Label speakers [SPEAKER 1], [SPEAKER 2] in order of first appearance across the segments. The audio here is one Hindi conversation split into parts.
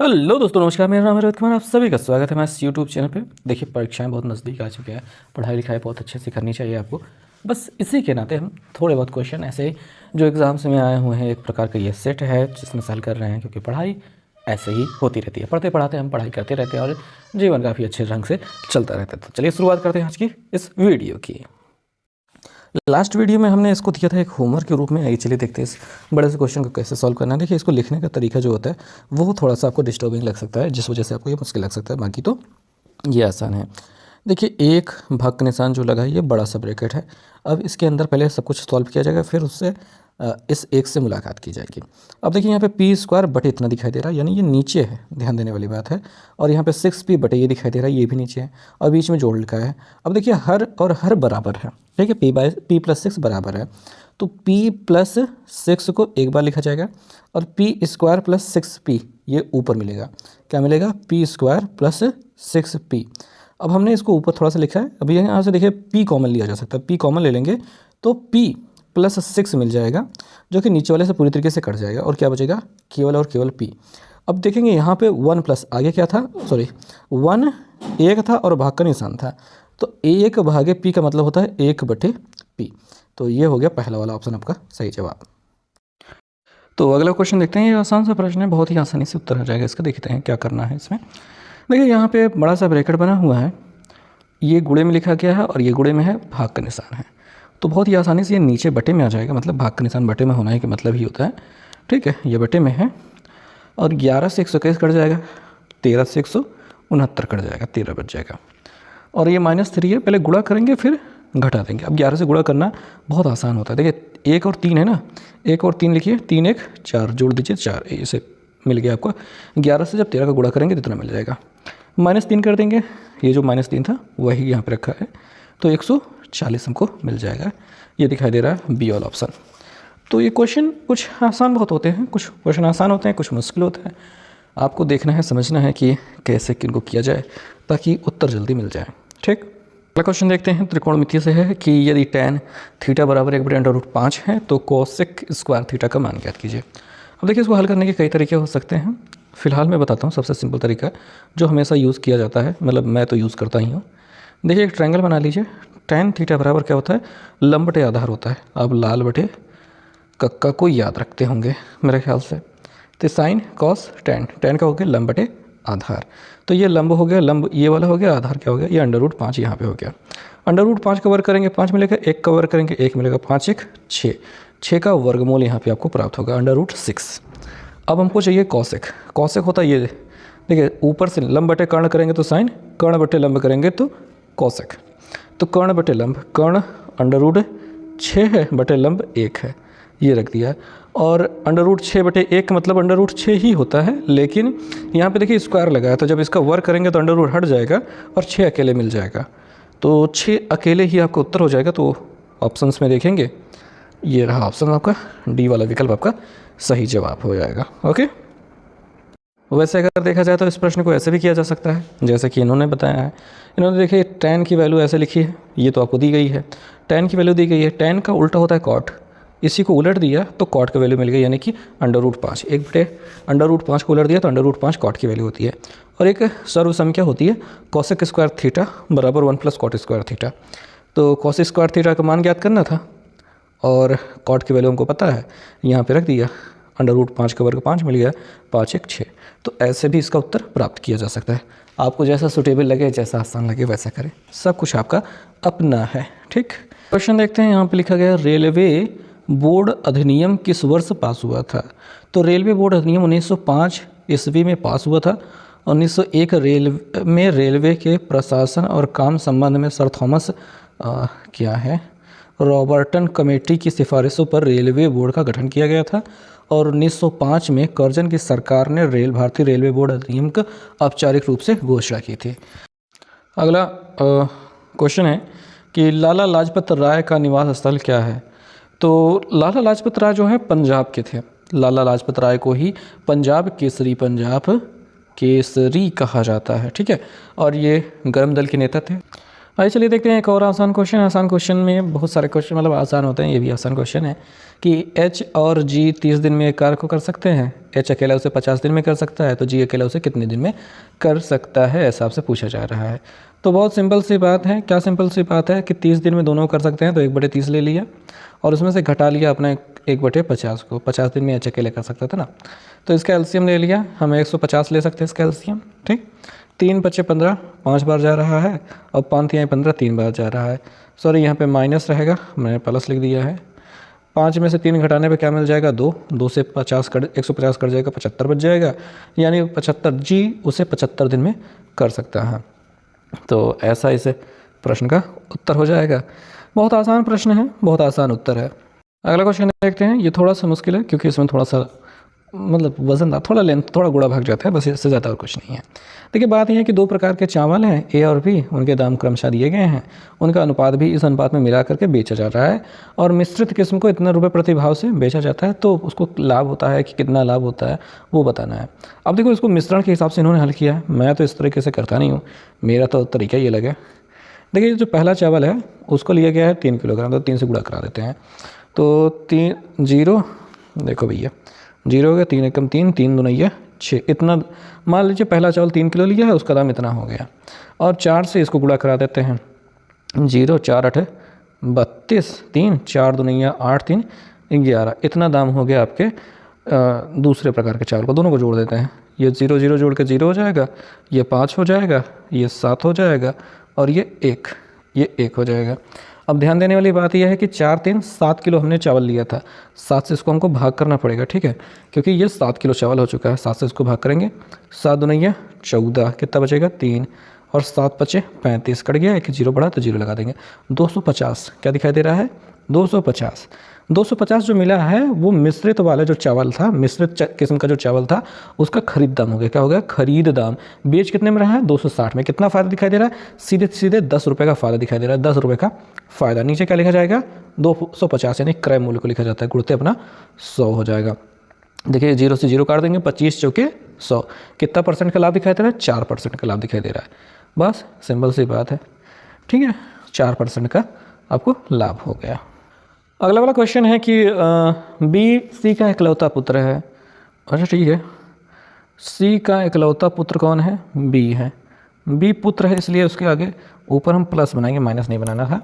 [SPEAKER 1] हेलो दोस्तों, नमस्कार। मेरा नाम है रोहित कुमार। आप सभी का स्वागत है हमारे इस यूट्यूब चैनल पे। देखिए, परीक्षाएं बहुत नज़दीक आ चुकी हैं। पढ़ाई लिखाई बहुत अच्छे से करनी चाहिए आपको। बस इसी के नाते हम थोड़े बहुत क्वेश्चन ऐसे ही जो एग्ज़ाम्स में आए हुए हैं, एक प्रकार का ये सेट है जिसमें हल कर रहे हैं, क्योंकि पढ़ाई ऐसे ही होती रहती है। पढ़ते पढ़ाते हम पढ़ाई करते रहते हैं और जीवन काफ़ी अच्छे ढंग से चलता रहता है। तो चलिए शुरुआत करते हैं आज की इस वीडियो की। लास्ट वीडियो में हमने इसको दिया था एक होमवर्क के रूप में। आइए चलिए देखते हैं इस बड़े से क्वेश्चन को कैसे सॉल्व करना है। देखिए, इसको लिखने का तरीका जो होता है वो थोड़ा सा आपको डिस्टर्बिंग लग सकता है, जिस वजह से आपको ये मुश्किल लग सकता है। बाकी तो ये आसान है। देखिए, एक भाग का निशान जो लगा है ये बड़ा सा ब्रैकेट है। अब इसके अंदर पहले सब कुछ सॉल्व किया जाएगा, फिर उससे इस एक से मुलाकात की जाएगी। अब देखिए, यहाँ पे पी स्क्वायर बटे इतना दिखाई दे रहा है, यानी ये नीचे है, ध्यान देने वाली बात है। और यहाँ पे 6p बटे ये दिखाई दे रहा है, ये भी नीचे है, और बीच में जोड़ लिखा है। अब देखिए, हर और हर बराबर है, ठीक है। p प्लस 6 बराबर है, तो p प्लस 6 को एक बार लिखा जाएगा, और p स्क्वायर प्लस 6p ये ऊपर मिलेगा। क्या मिलेगा? p square plus 6p। अब हमने इसको ऊपर थोड़ा सा लिखा है। अभी यहाँ से देखिए, p कॉमन लिया जा सकता है। p कॉमन ले लेंगे तो p प्लस 6 मिल जाएगा, जो कि नीचे वाले से पूरी तरीके से कट जाएगा, और क्या बचेगा? केवल और केवल p। अब देखेंगे यहाँ पे 1 प्लस आगे क्या था, सॉरी 1 एक था और भाग का निशान था, तो 1 भागे p का मतलब होता है 1 बटे p। तो ये हो गया पहला वाला ऑप्शन आपका सही जवाब। तो अगला क्वेश्चन देखते हैं। ये आसान सा प्रश्न है, बहुत ही आसानी से उत्तर आ जाएगा इसका। देखते हैं क्या करना है इसमें। देखिए, यहाँ पे बड़ा सा ब्रैकेट बना हुआ है, ये गुणे में लिखा गया है और ये गुणे में है, भाग का निशान है। तो बहुत ही आसानी से ये नीचे बटे में आ जाएगा, मतलब भाग का निशान बटे में होना है कि मतलब ही होता है, ठीक है। ये बटे में है, और 11 से 121 कट जाएगा, 13 से 169 कट जाएगा, 13 बच जाएगा। और ये -3 है, पहले गुणा करेंगे फिर घटा देंगे। अब 11 से गुणा करना बहुत आसान होता है। देखिए, 1 और 3 है ना, 1 और 3 लिखिए, 3 1 4 जोड़ दीजिए, 4 इसे मिल गया आपको। 11 से जब 13 का गुणा करेंगे तो इतना मिल जाएगा। -3 कर देंगे, ये जो -3 था वही यहाँ पे रखा है, तो 140 हमको मिल जाएगा। ये दिखाई दे रहा है बी वाला ऑप्शन। तो ये क्वेश्चन कुछ आसान बहुत होते हैं, कुछ क्वेश्चन आसान होते हैं, कुछ मुश्किल होते हैं। आपको देखना है, समझना है कि कैसे किनको किया जाए ताकि उत्तर जल्दी मिल जाए, ठीक। अगला क्वेश्चन देखते हैं। त्रिकोणमितीय से है कि यदि tan थीटा बराबर 1/√5 है तो कोसेक स्क्वायर थीटा का मान ज्ञात कीजिए। अब देखिए, इसको हल करने के कई तरीके हो सकते हैं। फिलहाल मैं बताता हूँ सबसे सिंपल तरीका जो हमेशा यूज़ किया जाता है, मतलब मैं तो यूज़ करता ही हूँ। देखिए, एक ट्रायंगल बना लीजिए। tan थीटा बराबर क्या होता है? लंब बटे आधार होता है। आप लाल बटे कक्का को याद रखते होंगे मेरे ख्याल से। तो साइन कॉस tan का हो गया लंब बटे आधार। तो ये लंब हो गया, लंब ये वाला हो गया, आधार क्या हो गया? ये √5 यहाँ पे हो गया। √5 का वर्ग करेंगे 5 मिलेगा, 1 का वर्ग करेंगे 1 मिलेगा, 5 1 6, 6 का वर्गमूल यहाँ पे आपको प्राप्त होगा √6। अब हमको चाहिए कॉसेक। कॉसेक होता है ये, देखिए ऊपर से लंब बटे कर्ण करेंगे तो साइन, कर्ण बटे लंब करेंगे तो कॉसेक। तो कर्ण बटे लंब, कर्ण √6 है बटे लंब 1 है, ये रख दिया। और √6 बटे 1 मतलब √6 ही होता है, लेकिन यहाँ पे देखिए स्क्वायर लगा है, तो जब इसका वर्ग करेंगे तो अंडर रूट हट जाएगा और 6 अकेले मिल जाएगा। तो 6 अकेले ही आपका उत्तर हो जाएगा। तो ऑप्शंस में देखेंगे, ये रहा ऑप्शन आपका, डी वाला विकल्प आपका सही जवाब हो जाएगा। ओके, वैसे अगर देखा जाए तो इस प्रश्न को ऐसे भी किया जा सकता है जैसे कि इन्होंने बताया है। इन्होंने देखिए tan की वैल्यू ऐसे लिखी है, ये तो आपको दी गई है, tan की वैल्यू दी गई है। tan का उल्टा होता है cot, इसी को उलट दिया तो cot की वैल्यू मिल गई, यानी कि √5। 1 बटे √5 को उलट दिया तो √5 cot की वैल्यू होती है। और एक सर्व संख्या होती है कोसेक स्क्वायर थीटा बराबर 1 + cot स्क्वायर थीटा। तो कोसेक स्क्वायर थीटा का मान ज्ञात करना था, और cot की वैल्यू हमको पता है, यहाँ पे रख दिया, √5 का वर्ग 5 मिल गया, 5 1 6। तो ऐसे भी इसका उत्तर प्राप्त किया जा सकता है। आपको जैसा सुटेबल लगे, जैसा आसान लगे वैसा करें, सब कुछ आपका अपना है, ठीक। क्वेश्चन देखते हैं। यहाँ पे लिखा गया रेलवे बोर्ड अधिनियम किस वर्ष पास हुआ था? तो रेलवे बोर्ड अधिनियम 1905 ईस्वी में पास हुआ था। 1901 रेलवे के प्रशासन और काम संबंध में सर थॉमस क्या है रॉबर्टन कमेटी की सिफारिशों पर रेलवे बोर्ड का गठन किया गया था। और 1905 में कर्जन की सरकार ने भारतीय रेलवे बोर्ड अधिनियम का औपचारिक रूप से घोषणा की थी। अगला क्वेश्चन है कि लाला लाजपत राय का निवास स्थल क्या है? तो लाला लाजपत राय जो है पंजाब के थे। लाला लाजपत राय को ही पंजाब केसरी कहा जाता है, ठीक है। और ये गर्म दल के नेता थे। आइए चलिए देखते हैं एक और आसान क्वेश्चन। आसान क्वेश्चन में बहुत सारे क्वेश्चन मतलब आसान होते हैं, ये भी आसान क्वेश्चन है कि H और G 30 दिन में एक कार्य को कर सकते हैं। H अकेला उसे 50 दिन में कर सकता है, तो G अकेला उसे कितने दिन में कर सकता है, ऐसा आपसे पूछा जा रहा है। तो बहुत सिंपल सी बात है। क्या सिंपल सी बात है कि 30 दिन में दोनों कर सकते हैं, तो 1/30 ले लिया और उसमें से घटा लिया अपना 1/50 को। 50 दिन में H अकेले कर सकता था ना, तो इसका एलसीएम ले लिया। हम 150 ले सकते हैं इसका एलसीएम, ठीक। 3 × 5 = 15 5 बार जा रहा है और 5 × 15 3 बार जा रहा है। सॉरी यहाँ पे माइनस रहेगा, मैंने प्लस लिख दिया है। 5 में से 3 घटाने पे क्या मिल जाएगा 2 से 150 कट जाएगा 75 बच जाएगा, यानी 75 G उसे 75 दिन में कर सकता है। तो ऐसा इस प्रश्न का उत्तर हो जाएगा। बहुत आसान प्रश्न है, बहुत आसान उत्तर है। अगला क्वेश्चन देखते हैं। ये थोड़ा सा मुश्किल है क्योंकि इसमें थोड़ा सा मतलब वजनदार, थोड़ा लेंथ, थोड़ा गुणा भाग जाता है, बस इससे ज़्यादा और कुछ नहीं है। देखिए बात यह है कि 2 प्रकार के चावल हैं A और B, उनके दाम क्रमशः दिए गए हैं, उनका अनुपात भी इस अनुपात में मिला करके बेचा जा रहा है और मिश्रित किस्म को इतना रुपये प्रति भाव से बेचा जाता है, तो उसको लाभ होता है कि कितना लाभ होता है वो बताना है। अब देखो इसको मिश्रण के हिसाब से इन्होंने हल किया है, मैं तो इस तरीके से करता नहीं हूँ, मेरा तो तरीका ये लगे। देखिए जो पहला चावल है उसको लिया गया है 3 किलोग्राम, तो 3 से गुणा करा देते हैं, तो 3 0 देखो भैया 0 हो गया, 3 एकम 3 3 दूनी 6, इतना मान लीजिए पहला चावल 3 किलो लिया है, उसका दाम इतना हो गया और 4 से इसको गुणा करा देते हैं। 0 4 8 32, 3 4 दूनी 8 3 11, इतना दाम हो गया आपके दूसरे प्रकार के चावल को। दोनों को जोड़ देते हैं, ये 0 0 जोड़ के 0 हो जाएगा, ये 5 हो जाएगा, ये 7 हो जाएगा और ये 1 हो जाएगा। अब ध्यान देने वाली बात यह है कि 4 3 7 किलो हमने चावल लिया था, 7 से इसको हमको भाग करना पड़ेगा, ठीक है, क्योंकि ये 7 किलो चावल हो चुका है। 7 से इसको भाग करेंगे, 7 दूनी 14, कितना बचेगा 3 और 7 × 5 = 35, कट गया, एक 0 बढ़ा तो 0 लगा देंगे। 250 क्या दिखाई दे रहा है 250 जो मिला है वो मिश्रित वाला जो चावल था, मिश्रित किस्म का जो चावल था उसका खरीद दाम हो गया। क्या हो गया खरीद दाम। बेच कितने में रहा है 260 में। कितना फ़ायदा दिखाई दे रहा है सीधे सीधे 10 रुपये का फ़ायदा दिखाई दे रहा है, 10 रुपये का फ़ायदा। नीचे क्या लिखा जाएगा 250 यानी क्रय मूल्य को लिखा जाता है, गुणते अपना 100 हो जाएगा। देखिए 0 से 0 काट देंगे, 25 चौके 100, कितना % का लाभ दिखाई दे रहा है 4% का लाभ दिखाई दे रहा है। बस सिंपल सी बात है, ठीक है, 4% का आपको लाभ हो गया। अगला वाला क्वेश्चन है कि बी सी का इकलौता पुत्र है। अच्छा ठीक है, सी का इकलौता पुत्र कौन है बी है। बी पुत्र है इसलिए उसके आगे ऊपर हम प्लस बनाएंगे, माइनस नहीं बनाना था।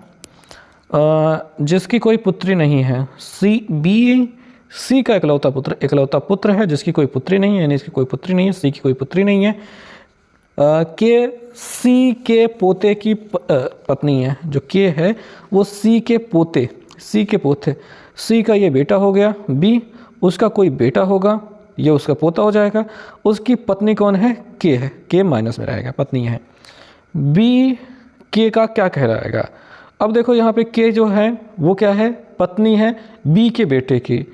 [SPEAKER 1] जिसकी कोई पुत्री नहीं है, सी का इकलौता पुत्र है जिसकी कोई पुत्री नहीं है, यानी इसकी कोई पुत्री नहीं है, सी की कोई पुत्री नहीं है। के सी के पोते की पत्नी है, जो के है वो सी के पोते, सी का ये बेटा हो गया, बी उसका कोई बेटा होगा, ये उसका पोता हो जाएगा। उसकी पत्नी कौन है के है, के माइनस में रहेगा, पत्नी है। बी के का क्या कहलाएगा। अब देखो यहाँ पे के जो है वो क्या है पत्नी है बी के बेटे की,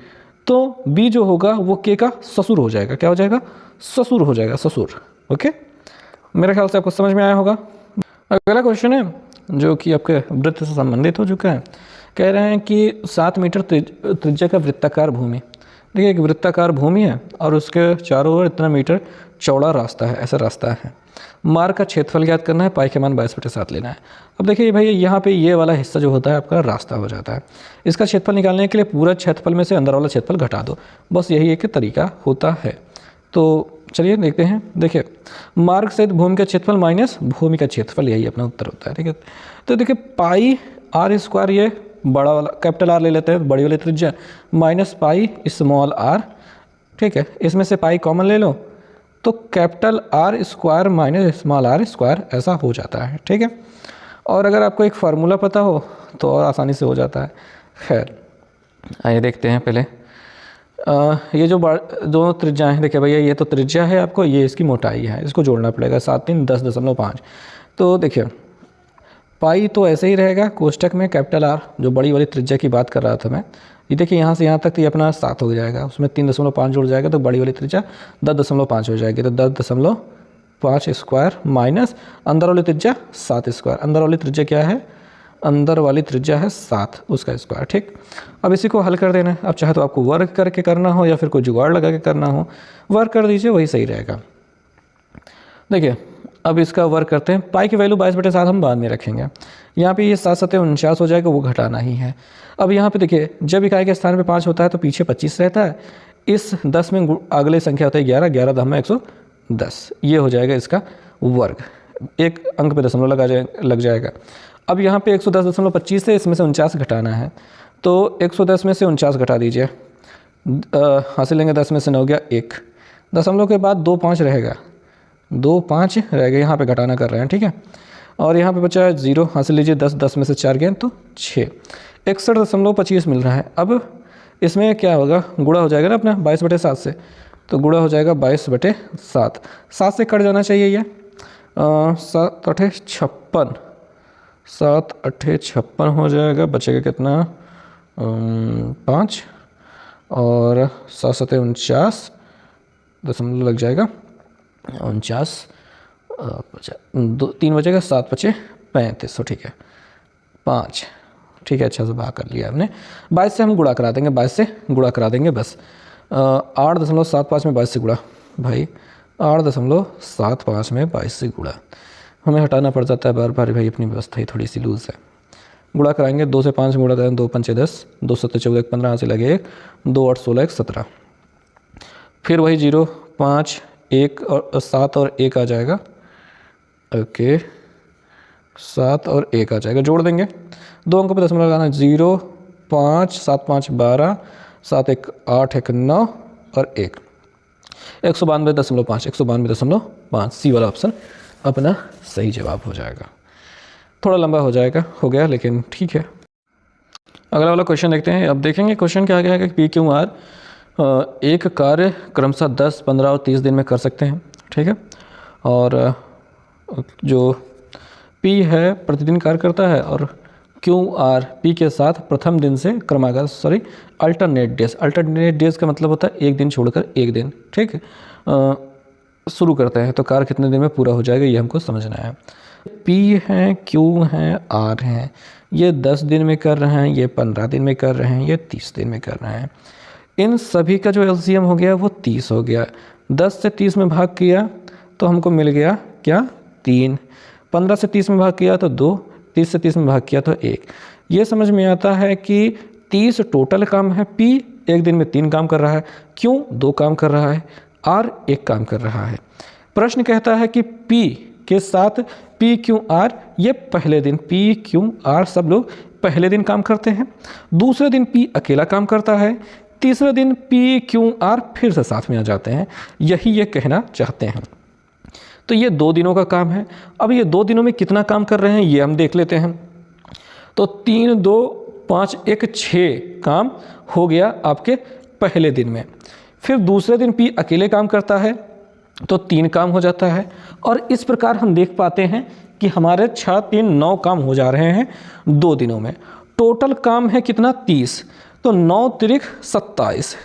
[SPEAKER 1] तो बी जो होगा वो के का ससुर हो जाएगा। क्या हो जाएगा ससुर हो जाएगा, ससुर। ओके, मेरे ख्याल से आपको समझ में आया होगा। अगला क्वेश्चन है जो कि आपके वृत्त से संबंधित हो चुका है। कह रहे हैं कि 7 मीटर त्रिज्या का वृत्ताकार भूमि। देखिए एक वृत्ताकार भूमि है और उसके चारों ओर इतना मीटर चौड़ा रास्ता है, ऐसा रास्ता है। मार्ग का क्षेत्रफल ज्ञात करना है, पाई के मान 22/7 लेना है। अब देखिए भाई यहाँ पे ये वाला हिस्सा जो होता है आपका रास्ता हो जाता है। इसका क्षेत्रफल निकालने के लिए पूरा क्षेत्रफल में से अंदर वाला क्षेत्रफल घटा दो, बस यही एक तरीका होता है। तो चलिए देखते हैं। देखिए मार्ग सहित भूमि का क्षेत्रफल माइनस भूमि का क्षेत्रफल, यही अपना उत्तर होता है। ठीक है, तो देखिए पाई r², ये बड़ा वाला कैपिटल R ले लेते हैं, बड़ी वाली त्रिज्या, माइनस पाई स्मॉल r। ठीक है, इसमें से पाई कॉमन ले लो तो capital R² minus small r², ऐसा हो जाता है। ठीक है, और अगर आपको एक फार्मूला पता हो तो और आसानी से हो जाता है। खैर आइए देखते हैं पहले ये जो दोनों त्रिज्या हैं। देखिए भैया ये तो त्रिज्या है आपको, ये इसकी मोटाई है, इसको जोड़ना पड़ेगा। 7 3 10.5। तो देखिए पाई तो ऐसे ही रहेगा, कोष्टक में कैपिटल R, जो बड़ी वाली त्रिज्या की बात कर रहा था मैं, ये देखिए यहाँ से यहाँ तक तो ये अपना 7 हो जाएगा, उसमें 3.5 जुड़ जाएगा तो बड़ी वाली त्रिज्या 10.5 हो जाएगी। तो 10.5² माइनस अंदर वाली त्रिज्या 7²। अंदर वाली त्रिज्या क्या है, अंदर वाली त्रिज्या है 7, उसका स्क्वायर। ठीक, अब इसी को हल कर देना है। अब चाहे तो आपको वर्ग करके करना हो या फिर कोई जुगाड़ लगा के करना हो, वर्ग कर दीजिए, वही सही रहेगा। देखिए अब इसका वर्क करते हैं। पाई की वैल्यू 22/7 हम बाद में रखेंगे। यहाँ पे ये 7 7 49 हो जाएगा, वो घटाना ही है। अब यहाँ पे देखिए, जब इकाई के स्थान पे 5 होता है तो पीछे 25 रहता है। इस 10 में अगले संख्या होता है 11, 11 10 में 110, ये हो जाएगा इसका वर्ग। एक अंक पे दशमलव लग जाएगा। अब यहाँ पे 110.25 है, इसमें से 49 घटाना है, तो 110 में से 49 घटा दीजिए, हासिल लेंगे 10 में से 9 गया 1, दशमलव के बाद 2 5 रहेगा, 2 5 रहेगा, यहाँ पे घटाना कर रहे हैं, ठीक है। और यहाँ पे बचा है 0, हासिल लीजिए 10, 10 में से 4 गए तो 6, 61.25 मिल रहा है। अब इसमें क्या होगा, गुणा हो जाएगा ना अपना 22/7 से, तो गुणा हो जाएगा 22/7, 7 से कट जाना चाहिए ये, 7 8 56, 7 8 56 हो जाएगा, बचेगा कितना 5, और 7 7 49, दशमलव लग जाएगा 49, 3 बचेगा, 7 5 35, ठीक है 5, ठीक है, अच्छा से भाग कर लिया हमने। 22 से हम गुणा करा देंगे, 22 से गुणा करा देंगे बस। 8.75 में 22 से गुणा, भाई 8.75 में 22 से गुणा, हमें हटाना पड़ जाता है बार बार भाई, अपनी व्यवस्था ही थोड़ी सी लूज़ है। गुणा कराएंगे, 2 से 5 गुणा करें, 2 5 10, 2 7 14 1 15, से लगे 1, 2 8 16 1 17, फिर वही 0 5 1 और 7 और 1 आ जाएगा, ओके 7 और 1 आ जाएगा, जोड़ देंगे, 2 अंकों पर दशमलव लगाना, 0 5 7 5 12, 7 1 8 1 9 और 1, 192.5, 192.5, सी वाला ऑप्शन अपना सही जवाब हो जाएगा। थोड़ा लंबा हो जाएगा, हो गया, लेकिन ठीक है। अगला वाला क्वेश्चन देखते हैं। अब देखेंगे क्वेश्चन क्या है कि पी क्यू आर एक कार्य क्रमशः 10 15 और 30 दिन में कर सकते हैं, ठीक है। और जो पी है प्रतिदिन कार्य करता है, और क्यू आर पी के साथ प्रथम दिन से क्रमागत अल्टरनेट डेज का मतलब होता है एक दिन छोड़कर एक दिन, ठीक है, शुरू करते हैं, तो कार्य कितने दिन में पूरा हो जाएगा ये हमको समझना है। पी है, क्यू है, आर हैं, ये 10 दिन में कर रहे हैं, ये 15 दिन में कर रहे हैं, ये 30 दिन में कर रहे हैं। इन सभी का जो एलसीएम हो गया वो 30 हो गया। 10 से 30 में भाग किया तो हमको मिल गया क्या 3, 15 से 30 में भाग किया तो 2, 30 से 30 में भाग किया तो 1। ये समझ में आता है कि 30 टोटल काम है, पी एक दिन में 3 काम कर रहा है, क्यों 2 काम कर रहा है, आर 1 काम कर रहा है। प्रश्न कहता है कि पी के साथ पी क्यू आर, ये पहले दिन पी क्यू आर सब लोग पहले दिन काम करते हैं, दूसरे दिन पी अकेला काम करता है, तीसरे दिन पी क्यू आर फिर से साथ में आ जाते हैं, यही ये कहना चाहते हैं। तो ये 2 दिनों का काम है। अब ये 2 दिनों में कितना काम कर रहे हैं ये हम देख लेते हैं। तो 3 2 5 1 6 काम हो गया आपके पहले दिन में। फिर दूसरे दिन पी अकेले काम करता है तो 3 काम हो जाता है, और इस प्रकार हम देख पाते हैं कि हमारे 6 3 9 काम हो जा रहे हैं 2 दिनों में। टोटल काम है कितना 30, तो 9 त्रिक 27,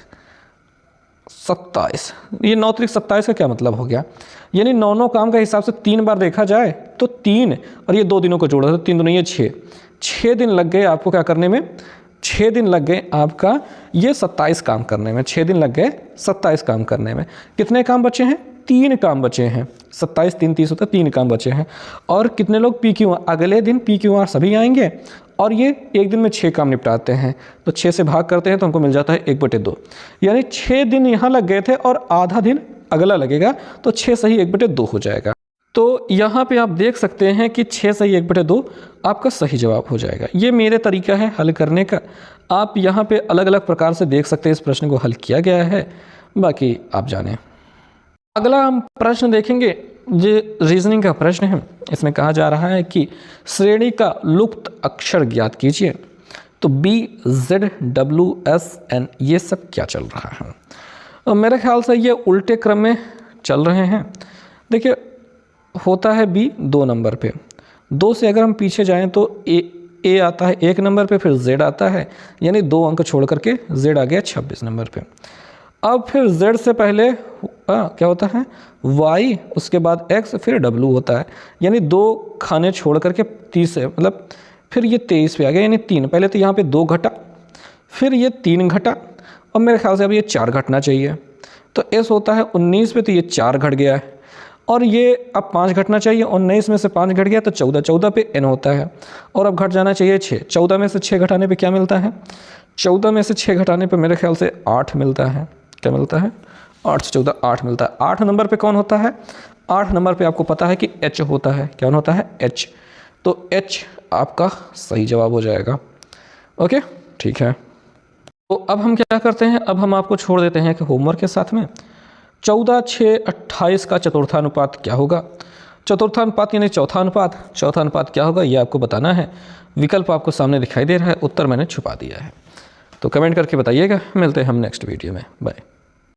[SPEAKER 1] ये 9 त्रिक 27 का क्या मतलब हो गया, यानी 9 काम का हिसाब से 3 बार देखा जाए तो 3, और ये 2 दिनों को जोड़ा तो 3 दूनी ये 6 दिन लग गए आपको क्या करने में, 6 दिन लग गए आपका ये 27 काम करने में, 6 दिन लग गए 27 काम करने में। कितने काम बचे हैं, 3 काम बचे हैं, 27 3 30 होता है, 3 काम बचे हैं। और कितने लोग पी क्यू आर, अगले दिन पी क्यू आर सभी आएंगे, और ये एक दिन में 6 काम निपटाते हैं, तो 6 से भाग करते हैं तो हमको मिल जाता है 1/2, यानी 6 दिन यहाँ लग गए थे और आधा दिन अगला लगेगा, तो 6 सही 1/2 हो जाएगा। तो यहाँ पे आप देख सकते हैं कि 6 सही 1/2 आपका सही जवाब हो जाएगा। ये मेरे तरीका है हल करने का, आप यहाँ पे अलग अलग प्रकार से देख सकते हैं इस प्रश्न को हल किया गया है, बाकी आप जानें। अगला हम प्रश्न देखेंगे, जो रीजनिंग का प्रश्न है। इसमें कहा जा रहा है कि श्रेणी का लुप्त अक्षर ज्ञात कीजिए। तो B Z W S N ये सब क्या चल रहा है, मेरे ख्याल से ये उल्टे क्रम में चल रहे हैं। देखिए होता है बी 2 नंबर पे, 2 से अगर हम पीछे जाएं तो ए आता है 1 नंबर पे, फिर जेड आता है, यानी 2 अंक छोड़ करके जेड आ गया 26 नंबर पे। अब फिर z से पहले क्या होता है y, उसके बाद x, फिर w होता है, यानी 2 खाने छोड़ करके 30 है, मतलब फिर ये 23 पे आ गया, यानी 3। पहले तो यहाँ पे 2 घटा, फिर ये 3 घटा, और मेरे ख्याल से अब ये 4 घटना चाहिए। तो s होता है 19 पे, तो ये 4 घट गया है। और ये अब 5 घटना चाहिए, 19 में से 5 घट गया तो 14, 14 पे n होता है, और अब घट जाना चाहिए 6, 14 में से 6 घटाने पे क्या मिलता है, 14 में से 6 घटाने पे मेरे ख्याल से 8 मिलता है। क्या मिलता है? 8 से 14 8 मिलता है। 8 नंबर पे कौन होता है? 8 नंबर पे आपको पता है कि H होता है। क्या होता है? H। तो H आपका सही जवाब हो जाएगा। ओके, ठीक है। तो अब हम क्या करते हैं, अब हम आपको छोड़ देते हैं कि होमवर्क के साथ में 14, 6, 28 का चतुर्थानुपात क्या होगा। चतुर्थानुपात यानी चौथा अनुपात, चौथा अनुपात क्या होगा ये आपको बताना है। विकल्प आपको सामने दिखाई दे रहा है, उत्तर मैंने छुपा दिया है। तो कमेंट करके बताइएगा। मिलते हैं हम नेक्स्ट वीडियो में। बाय।